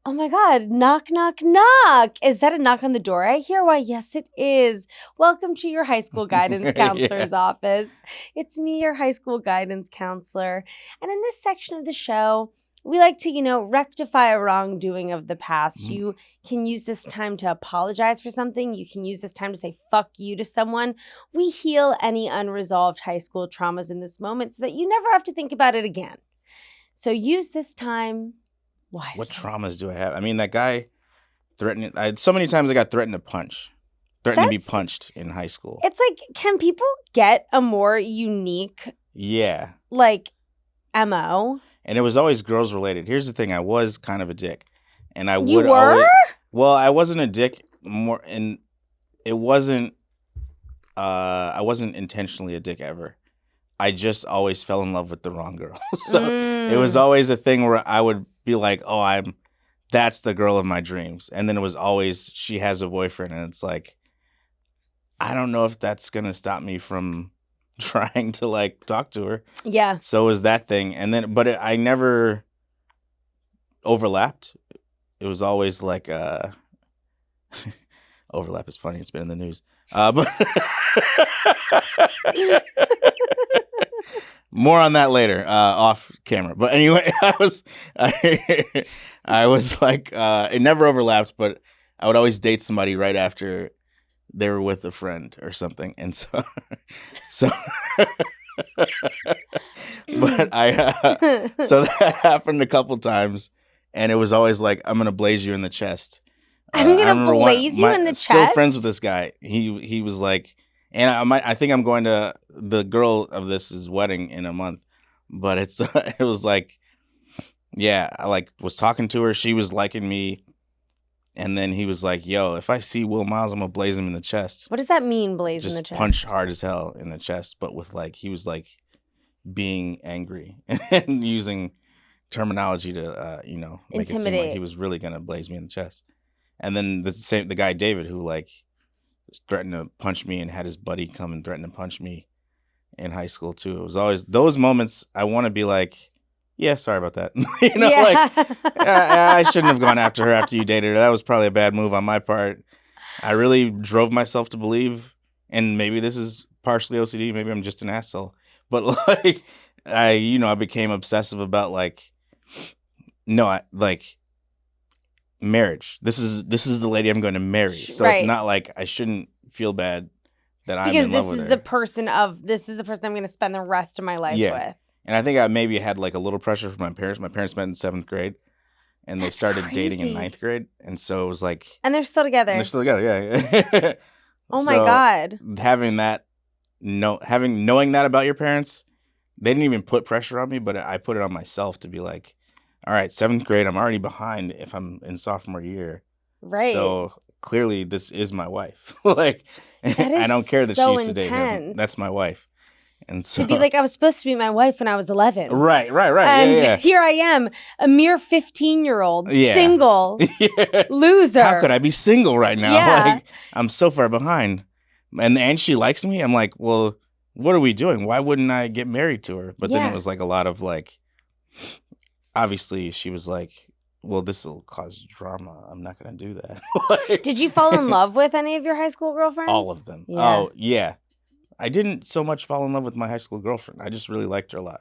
Oh my God. Knock, knock, knock. Is that a knock on the door I hear? Why, yes, it is. Welcome to your high school guidance counselor's office. It's me, your high school guidance counselor. And in this section of the show, we like to, rectify a wrongdoing of the past. You can use this time to apologize for something. You can use this time to say fuck you to someone. We heal any unresolved high school traumas in this moment so that you never have to think about it again. So use this time wisely. What traumas do I have? I mean, that guy threatened. So many times I got threatened to be punched in high school. It's like, can people get a more unique, Yeah. MO? And it was always girls related. Here's the thing: I was kind of a dick, and I You would were? always. Well, I wasn't a dick more, and it wasn't. I wasn't intentionally a dick ever. I just always fell in love with the wrong girl. So it was always a thing where I would be like, "Oh, that's the girl of my dreams," and then it was always she has a boyfriend, and it's like, I don't know if that's gonna stop me from trying to talk to her. Yeah. So it was that thing. And then, but I never overlapped. It was always like, overlap is funny. It's been in the news. But more on that later, off camera. But anyway, I was like, it never overlapped, but I would always date somebody right after they were with a friend or something. And so but so that happened a couple times, and it was always like, I'm gonna blaze you in the chest. I'm gonna blaze you in the chest. Still friends with this guy. He was like, and I think I'm going to the girl of this's wedding in a month, but it was like, yeah, I was talking to her. She was liking me. And then he was like, yo, if I see Will Miles, I'm going to blaze him in the chest. What does that mean, blaze in the chest? Just punch hard as hell in the chest, but with he was being angry and using terminology to, make it seem like he was really going to blaze me in the chest. And then the guy, David, who threatened to punch me and had his buddy come and threaten to punch me in high school too. It was always those moments I want to be like, yeah, sorry about that. I shouldn't have gone after her after you dated her. That was probably a bad move on my part. I really drove myself to believe, and maybe this is partially OCD. Maybe I'm just an asshole. But I became obsessive about marriage. This is the lady I'm going to marry. So It's not like I shouldn't feel bad that I'm in love with her. Because this is the person I'm going to spend the rest of my life with. And I think I maybe had a little pressure from my parents. My parents met in 7th grade, and they started dating in 9th grade. And so it was and they're still together. Yeah. Oh my God. Having knowing that about your parents, they didn't even put pressure on me, but I put it on myself to be like, all right, 7th grade, I'm already behind if I'm in sophomore year. Right. So clearly this is my wife. I don't care that she used to date him. That's my wife. And so To be like, I was supposed to be my wife when I was 11. right. And here I am, a mere 15-year-old, single, loser. How could I be single right now? Yeah. Like, I'm so far behind. And she likes me. I'm like, well, what are we doing? Why wouldn't I get married to her? But then it was like a lot of like, obviously she was like, well, this will cause drama. I'm not going to do that. Like, did you fall in love with any of your high school girlfriends? all of them. Yeah. Oh, yeah. I didn't so much fall in love with my high school girlfriend. I just really liked her a lot.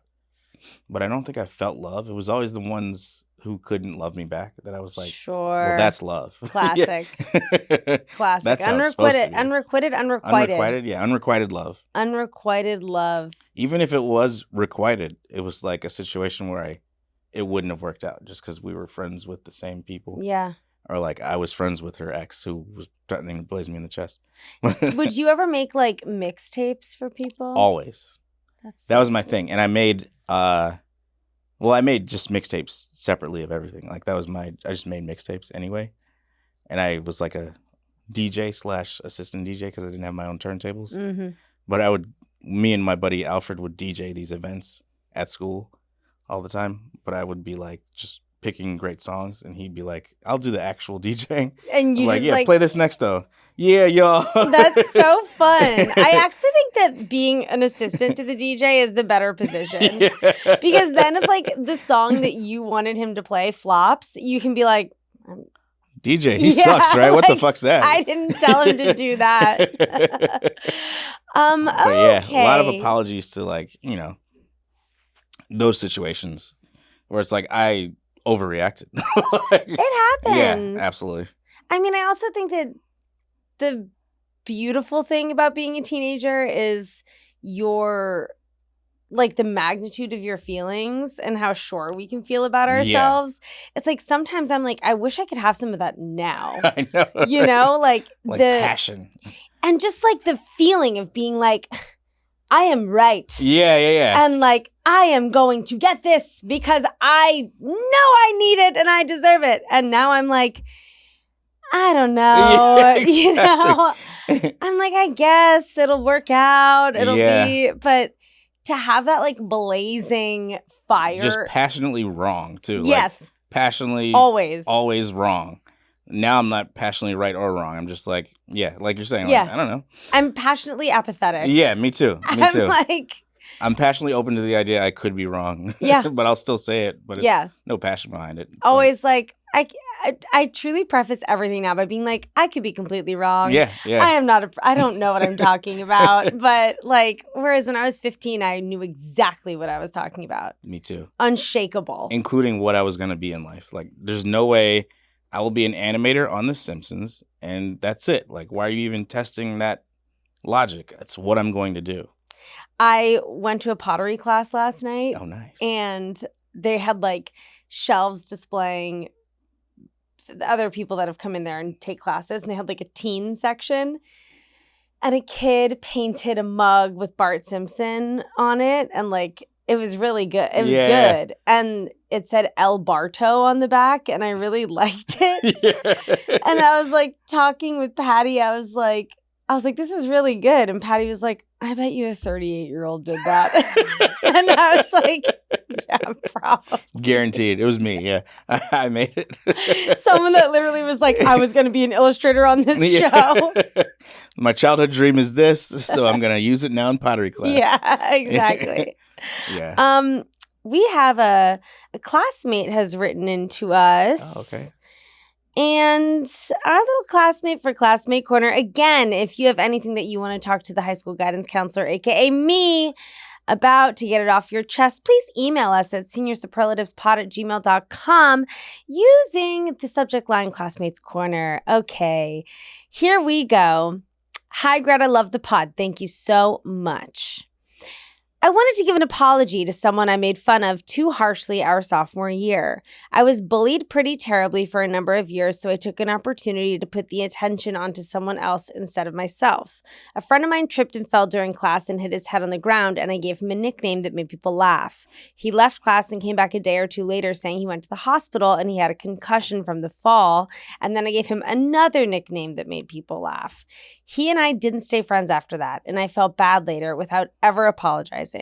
But I don't think I felt love. It was always the ones who couldn't love me back that I was like, sure. well, that's love. Classic. Classic. That's how it's supposed to be. Unrequited. Unrequited, yeah. Unrequited love. Unrequited love. Even if it was requited, it was like a situation where it wouldn't have worked out just because we were friends with the same people. Yeah. Or like I was friends with her ex who was threatening to blaze me in the chest. Would you ever make like mixtapes for people? Always. That was my thing. And I made I made just mixtapes separately of everything. Like I just made mixtapes anyway. And I was like a DJ / assistant DJ because I didn't have my own turntables. Mm-hmm. But me and my buddy Alfred would DJ these events at school all the time. But I would be like just picking great songs, and he'd be like, I'll do the actual DJing. And you like, play this next though. Yeah, y'all. That's so fun. I actually think that being an assistant to the DJ is the better position. Yeah. Because then if like the song that you wanted him to play flops, you can be like, DJ, he sucks, right? What the fuck's that? I didn't tell him to do that. But yeah, a lot of apologies to like, those situations where it's like I overreacted. Like, it happens. Yeah, absolutely. I mean, I also think that the beautiful thing about being a teenager is like the magnitude of your feelings and how sure we can feel about ourselves. Yeah. It's like sometimes I'm like, I wish I could have some of that now. I know. You know, like the passion. And just like the feeling of being like, I am right. Yeah. And like, I am going to get this because I know I need it and I deserve it. And now I'm like, I don't know. Yeah, exactly. I'm like, I guess it'll work out. It'll be, but to have that like blazing fire. Just passionately wrong too. Yes. Like, passionately. Always wrong. Now I'm not passionately right or wrong. I'm just like, like you're saying. Yeah. Like, I don't know. I'm passionately apathetic. Yeah, me too. I'm like. I'm passionately open to the idea I could be wrong. Yeah. But I'll still say it. But it's no passion behind it. It's always like I truly preface everything now by being like, I could be completely wrong. Yeah. I don't know what I'm talking about. But like, whereas when I was 15, I knew exactly what I was talking about. Me too. Unshakable. Including what I was going to be in life. Like, there's no way I will be an animator on The Simpsons, and that's it. Like, why are you even testing that logic? That's what I'm going to do. I went to a pottery class last night. Oh, nice. And they had like shelves displaying the other people that have come in there and take classes. And they had like a teen section. And a kid painted a mug with Bart Simpson on it. And like, it was really good. It was good. And it said El Barto on the back. And I really liked it. Yeah. And I was like talking with Patty. I was like, this is really good. And Patty was like, I bet you a 38-year-old did that. And I was like, yeah, probably. Guaranteed. It was me. Yeah. I made it. Someone that literally was like, I was going to be an illustrator on this show. My childhood dream is this, so I'm going to use it now in pottery class. Yeah, exactly. Yeah. We have a classmate has written into us. Oh, okay. And our little classmate for Classmate Corner, again, if you have anything that you want to talk to the high school guidance counselor, aka me, about to get it off your chest, please email us at seniorsuperlativespod@gmail.com using the subject line Classmates Corner. Okay, here we go. Hi, Greta, love the pod. Thank you so much. I wanted to give an apology to someone I made fun of too harshly our sophomore year. I was bullied pretty terribly for a number of years, so I took an opportunity to put the attention onto someone else instead of myself. A friend of mine tripped and fell during class and hit his head on the ground, and I gave him a nickname that made people laugh. He left class and came back a day or two later saying he went to the hospital and he had a concussion from the fall, and then I gave him another nickname that made people laugh. He and I didn't stay friends after that, and I felt bad later without ever apologizing.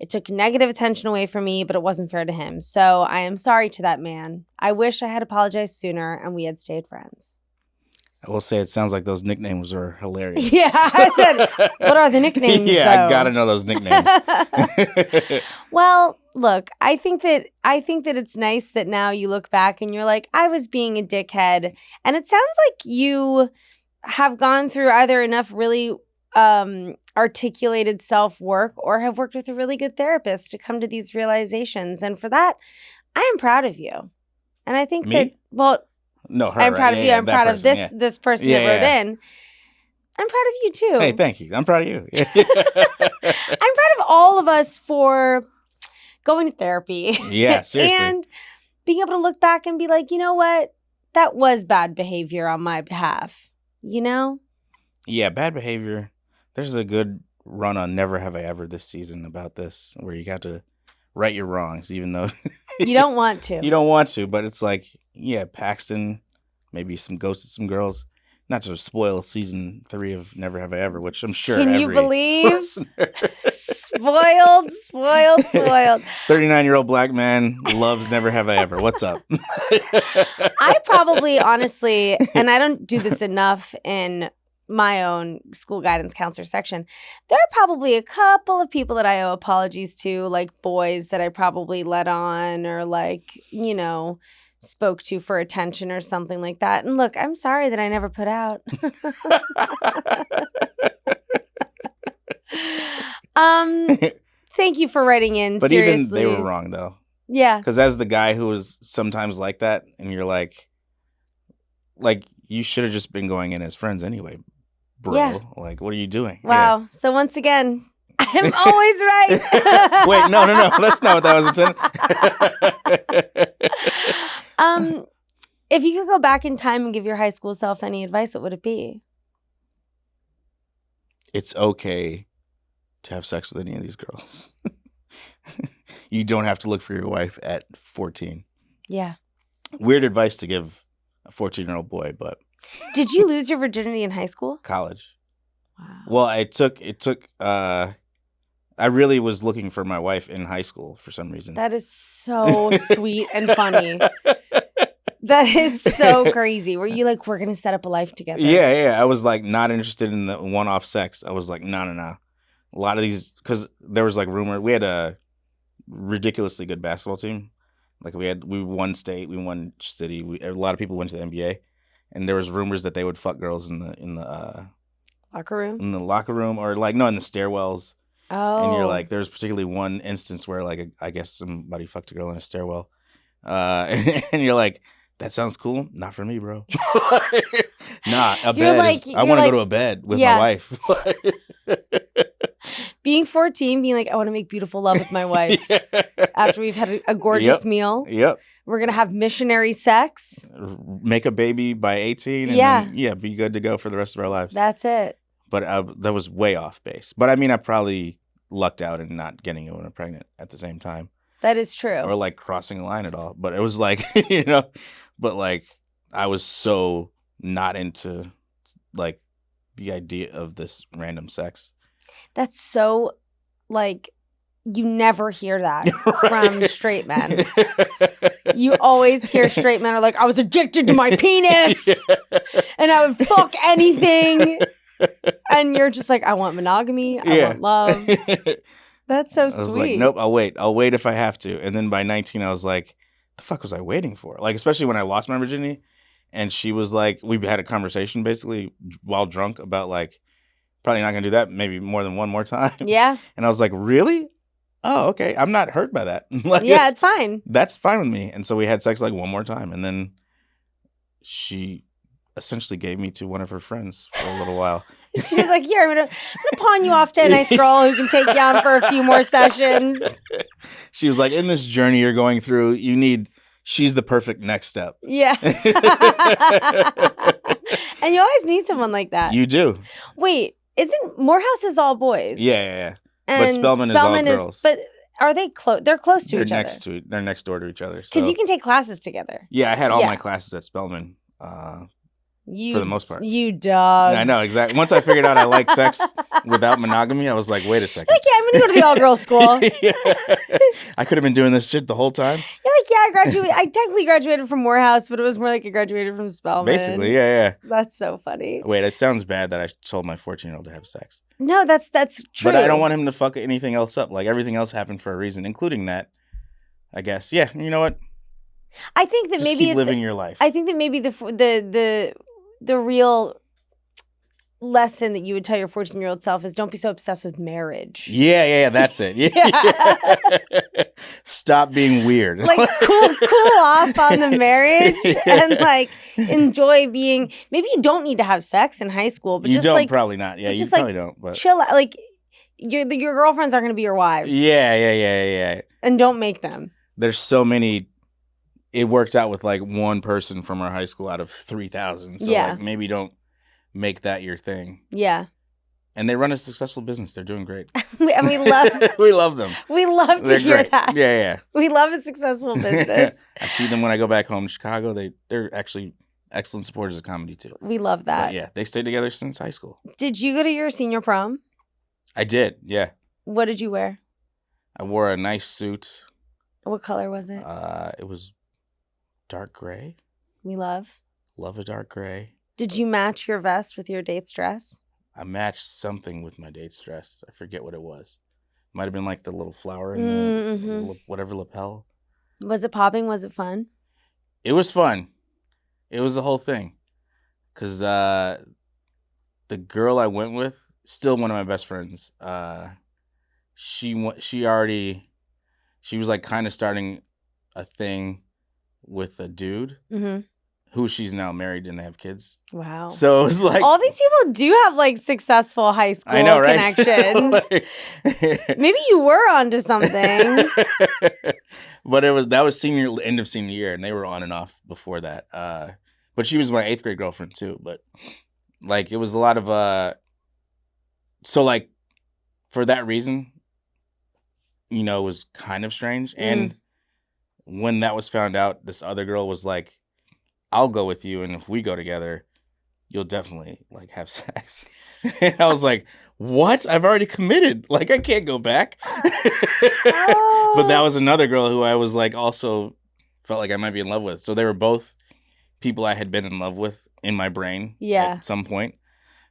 It took negative attention away from me, but it wasn't fair to him. So I am sorry to that man. I wish I had apologized sooner and we had stayed friends. I will say it sounds like those nicknames are hilarious. Yeah, I said, what are the nicknames, Yeah, though? I gotta know those nicknames. Well, look, I think that it's nice that now you look back and you're like, I was being a dickhead. And it sounds like you have gone through either enough really articulated self-work or have worked with a really good therapist to come to these realizations. And for that, I am proud of you. And I think that, well, no, her, I'm proud of you. I'm proud of this person that wrote in. I'm proud of you too. Hey, thank you. I'm proud of you. I'm proud of all of us for going to therapy. Yeah, seriously. And being able to look back and be like, you know what? That was bad behavior on my behalf. You know? Yeah, bad behavior. There's a good run on Never Have I Ever this season about this, where you got to right your wrongs, even though you don't want to. You don't want to, but it's like, yeah, Paxton, maybe some ghosted some girls. Not to spoil season 3 of Never Have I Ever, which I'm sure Can you believe? listener... Spoiled. 39-year-old black man loves Never Have I Ever. What's up? I probably, honestly, and I don't do this enough in my own school guidance counselor section, there are probably a couple of people that I owe apologies to, like boys that I probably let on or like, you know, spoke to for attention or something like that. And look, I'm sorry that I never put out. Thank you for writing in. But seriously. Even they were wrong though. Yeah. Because as the guy who was sometimes like that, and you're like you should have just been going in as friends anyway, bro. Yeah. Like, what are you doing? Wow. Yeah. So once again, I'm always right. Wait, no. That's not what that was intended. If you could go back in time and give your high school self any advice, what would it be? It's okay to have sex with any of these girls. You don't have to look for your wife at 14. Yeah. Weird advice to give a 14-year-old boy, but... Did you lose your virginity in high school? College. Wow. Well, it took I really was looking for my wife in high school for some reason. That is so sweet and funny. That is so crazy. Were you like, we're going to set up a life together? Yeah. I was like not interested in the one-off sex. I was like, no. A lot of these, because there was like rumor. We had a ridiculously good basketball team. Like we won state, we won city. A lot of people went to the NBA, and there was rumors that they would fuck girls in the locker room. In the locker room, or like in the stairwells. Oh. And you're like, there's particularly one instance where like I guess somebody fucked a girl in a stairwell, and you're like, that sounds cool. Not for me, bro. Nah, I want to go to a bed with my wife. Being 14, being like, I want to make beautiful love with my wife. Yeah. After we've had a gorgeous meal. Yep. We're going to have missionary sex. Make a baby by 18. And then, be good to go for the rest of our lives. That's it. But that was way off base. But I mean, I probably lucked out in not getting a woman pregnant at the same time. That is true. Or like crossing a line at all. But it was like, but like I was so not into like the idea of this random sex. That's so like you never hear that from straight men. You always hear straight men are like, I was addicted to my penis and I would fuck anything. And you're just like, I want monogamy. I want love. That's so sweet. I was like, nope, I'll wait. I'll wait if I have to. And then by 19, I was like, the fuck was I waiting for? Like, especially when I lost my virginity. And she was like, we had a conversation basically while drunk about like, probably not going to do that maybe more than one more time. Yeah. And I was like, really? Oh, okay. I'm not hurt by that. Like, yeah, it's fine. That's fine with me. And so we had sex like one more time. And then she essentially gave me to one of her friends for a little while. She was like, here, I'm gonna pawn you off to a nice girl who can take you on for a few more sessions. She was like, in this journey you're going through, she's the perfect next step. Yeah. And you always need someone like that. You do. Wait, isn't Morehouse is all boys? Yeah. And But Spelman is all girls. But are they close? They're close to They're each other. They're next door to each other. Because So. you can take classes together. Yeah, I had all my classes at Spelman. For the most part. You dog. Yeah, I know, exactly. Once I figured out I liked sex without monogamy, I was like, wait a second. Like, yeah, I'm going to go to the all-girls school. Yeah. I could have been doing this shit the whole time. You're like, yeah, I technically graduated from Morehouse, but it was more like I graduated from Spelman. Basically, yeah. That's so funny. Wait, it sounds bad that I told my 14-year-old to have sex. No, that's true. But I don't want him to fuck anything else up. Like, everything else happened for a reason, including that, I guess. Yeah, you know what? I think that Just maybe keep living your life. I think that maybe the real lesson that you would tell your 14-year-old self is don't be so obsessed with marriage. Yeah, that's it. Yeah. Stop being weird. Like cool off on the marriage and like enjoy being. Maybe you don't need to have sex in high school, but you just don't, like probably not. Yeah, you just probably don't. But chill out. Like your girlfriends aren't going to be your wives. Yeah. And don't make them. There's so many. It worked out with like one person from our high school out of 3,000. So like maybe don't make that your thing. Yeah. And they run a successful business. They're doing great. And we love we love them. We love to hear great. that. Yeah. We love a successful business. I see them when I go back home to Chicago. They're actually excellent supporters of comedy too. We love that. But yeah, they stayed together since high school. Did you go to your senior prom? I did, yeah. What did you wear? I wore a nice suit. What color was it? It was dark gray. We love. Love a dark gray. Did you match your vest with your date's dress? I matched something with my date's dress. I forget what it was. Might have been like the little flower in the whatever lapel. Was it popping? Was it fun? It was fun. It was the whole thing. Because the girl I went with, still one of my best friends, she was like kind of starting a thing with a dude who she's now married and they have kids. Wow. So it was like all these people do have like successful high school connections. Maybe you were onto something. But that was end of senior year, and they were on and off before that. But she was my 8th grade girlfriend too. But like it was a lot of so like for that reason, you know, it was kind of strange. And when that was found out, this other girl was like, I'll go with you, and if we go together, you'll definitely like have sex. And I was like, what? I've already committed. Like, I can't go back. But that was another girl who I was like also felt like I might be in love with. So they were both people I had been in love with in my brain at some point.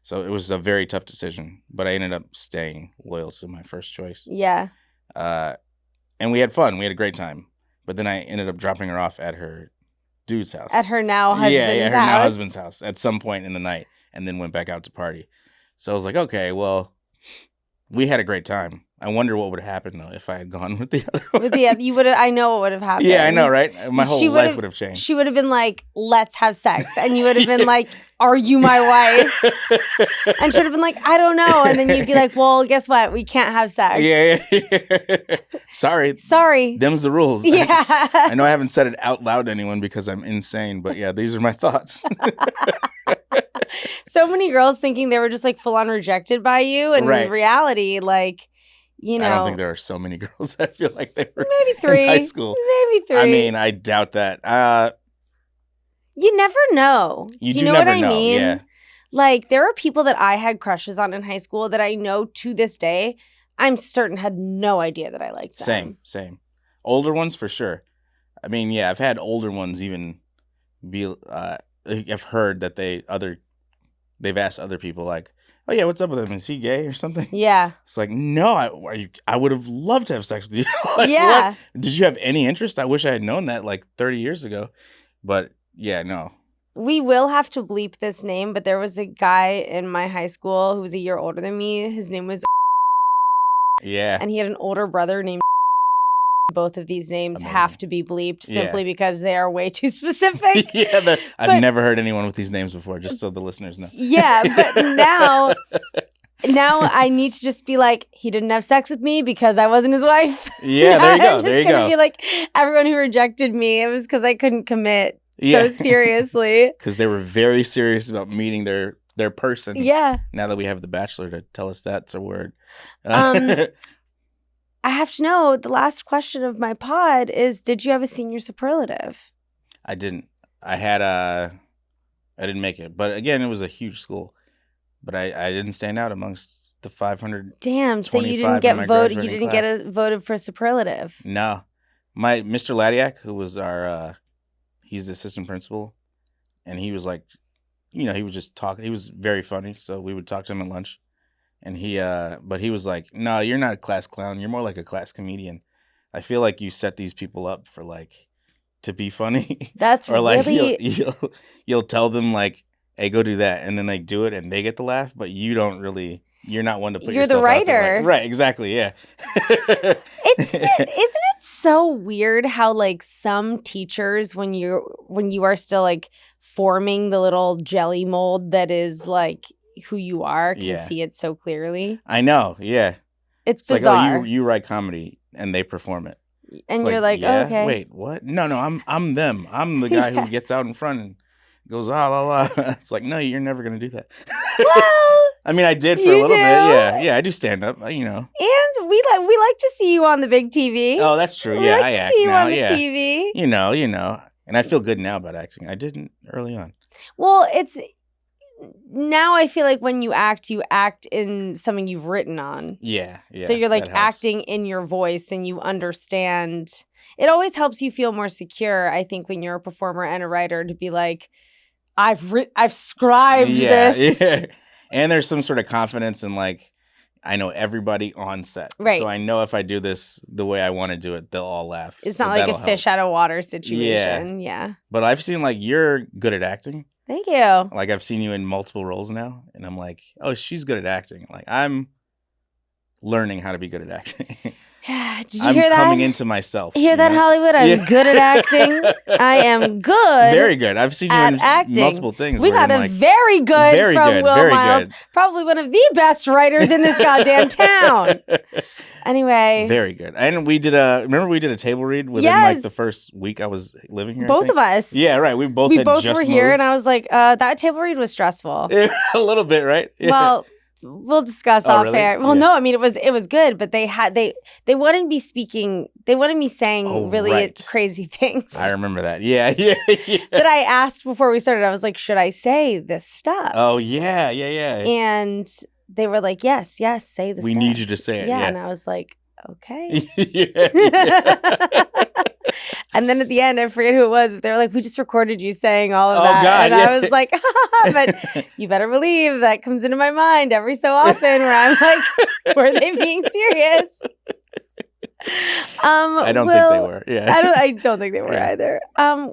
So it was a very tough decision, but I ended up staying loyal to my first choice. Yeah. And we had fun. We had a great time. But then I ended up dropping her off at her dude's house. At her now husband's house? Yeah, her now husband's house at some point in the night, and then went back out to party. So I was like, okay, well, we had a great time. I wonder what would have happened, though, if I had gone with the other one. You would have. I know what would have happened. Yeah, I know, right? My whole life would have changed. She would have been like, let's have sex. And you would have been like, are you my wife? And she would have been like, I don't know. And then you'd be like, well, guess what? We can't have sex. Yeah. Sorry. Them's the rules. Yeah. I know I haven't said it out loud to anyone because I'm insane, but yeah, these are my thoughts. So many girls thinking they were just like full on rejected by you. And in reality, like, you know. I don't think there are so many girls that feel like they were maybe 3 in high school. Maybe 3. I mean, I doubt that. You never know. Do you know what I mean? Yeah. Like, there are people that I had crushes on in high school that I know to this day, I'm certain had no idea that I liked them. Same. Older ones for sure. I mean, yeah, I've had older ones even be. I've heard that they've asked other people like, "Oh yeah, what's up with him? Is he gay or something?" Yeah. It's like, no, I would have loved to have sex with you. Like, yeah. What? Did you have any interest? I wish I had known that like 30 years ago. But yeah, no. We will have to bleep this name, but there was a guy in my high school who was a year older than me. His name was Yeah. And he had an older brother named both of these names Amazing. have to be bleeped simply Yeah. because they are way too specific. Yeah, I've But- never heard anyone with these names before, just so the listeners know. Yeah, but now I need to just be like, he didn't have sex with me because I wasn't his wife. Yeah, there you go. I'm There you just gonna go. be like, everyone who rejected me, it was because I couldn't commit Yeah. so seriously. Because they were very serious about meeting their person. Yeah. Now that we have The Bachelor to tell us that's a word. I have to know, the last question of my pod is, did you have a senior superlative? I didn't. I didn't make it. But again, it was a huge school. But I didn't stand out amongst the 500. Damn, so you 25 didn't in get my voted. You graduating didn't get voted for a superlative. No. My Mr. Ladiak, who was he's the assistant principal, and he was like, he would just talk. He was very funny, so we would talk to him at lunch. And but he was like, no, you're not a class clown. You're more like a class comedian. I feel like you set these people up for to be funny. That's or like really... you'll tell them like, hey, go do that, and then they do it and they get the laugh, but you don't really. You're not one to put You're yourself the out there, writer. right? Exactly. Yeah. Isn't it so weird how some teachers, when you are still forming the little jelly mold that is who you are, can see it so clearly? I know. Yeah. It's like, bizarre. oh, you write comedy and they perform it. And It's you're like, yeah? oh, okay. Wait, what? No, I'm them. I'm the guy Yeah. who gets out in front and goes, ah, la, la. It's like, no, you're never going to do that. Well, I mean, I did for you a little do. bit. Yeah, I do stand up, and we like to see you on the big TV. Oh, that's true. We Yeah, like I to act see you now. on the Yeah. TV. You know. And I feel good now about acting. I didn't early on. Well, now I feel like when you act in something you've written on. Yeah. So you're that helps. acting in your voice and you understand. It always helps you feel more secure, I think, when you're a performer and a writer, to be like, I've scribed this. Yeah. And there's some sort of confidence in I know everybody on set. Right. So I know if I do this the way I want to do it, they'll all laugh. It's So not like a that'll fish help. out of water situation. Yeah. But I've seen you're good at acting. Thank you. I've seen you in multiple roles now, and I'm like, oh, she's good at acting. I'm learning how to be good at acting. Did you I'm hear that? coming into myself. Hear that, Hollywood? I'm good at acting. I am good. Very good. I've seen you at in acting. multiple things. We where got I'm a very good very from good, Will very Miles. good. Probably one of the best writers in this goddamn town. Anyway. Very good. And we did a table read within Yes. the first week I was living here. I Both think. of us. Yeah, right. We both were here, and I was like, that table read was stressful. a little bit, right? Yeah. Well, we'll discuss Oh, off really? air. Well, Yeah. no, I mean it was good, but they wanted me speaking. They wanted me saying really right. crazy things. I remember that. Yeah. That I asked before we started. I was like, should I say this stuff? Oh yeah. And they were like, yes, say this. We stuff. need you to say it. Yeah, Yeah. and I was like, okay. yeah. And then at the end, I forget who it was, but they were like, we just recorded you saying all of Oh, that. God, and yeah. I was like, but you better believe that comes into my mind every so often where I'm like, were they being serious? I don't think they were. Yeah. I don't think they were Yeah. either.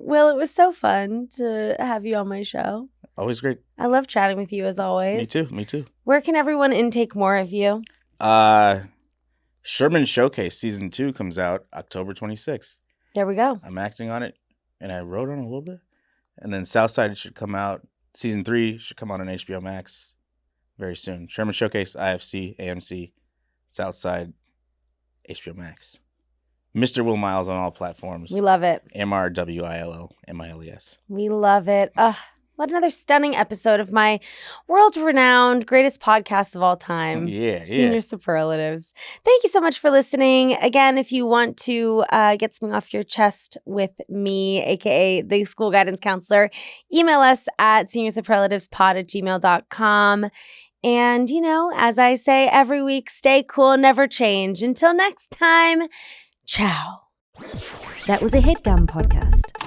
Will, it was so fun to have you on my show. Always great. I love chatting with you as always. Me too. Where can everyone intake more of you? Sherman Showcase Season 2 comes out October 26th. There we go. I'm acting on it, and I wrote on it a little bit. And then Southside should come out. Season 3 should come out on HBO Max very soon. Sherman Showcase, IFC, AMC, Southside, HBO Max. Mr. Will Miles on all platforms. We love it. MRWILLMILES. We love it. What another stunning episode of my world-renowned greatest podcast of all time. Yeah. Senior Superlatives. Thank you so much for listening. Again, if you want to get something off your chest with me, aka the school guidance counselor, email us at seniorsuperlativespod@gmail.com. And, as I say every week, stay cool, never change. Until next time, ciao. That was a Headgum podcast.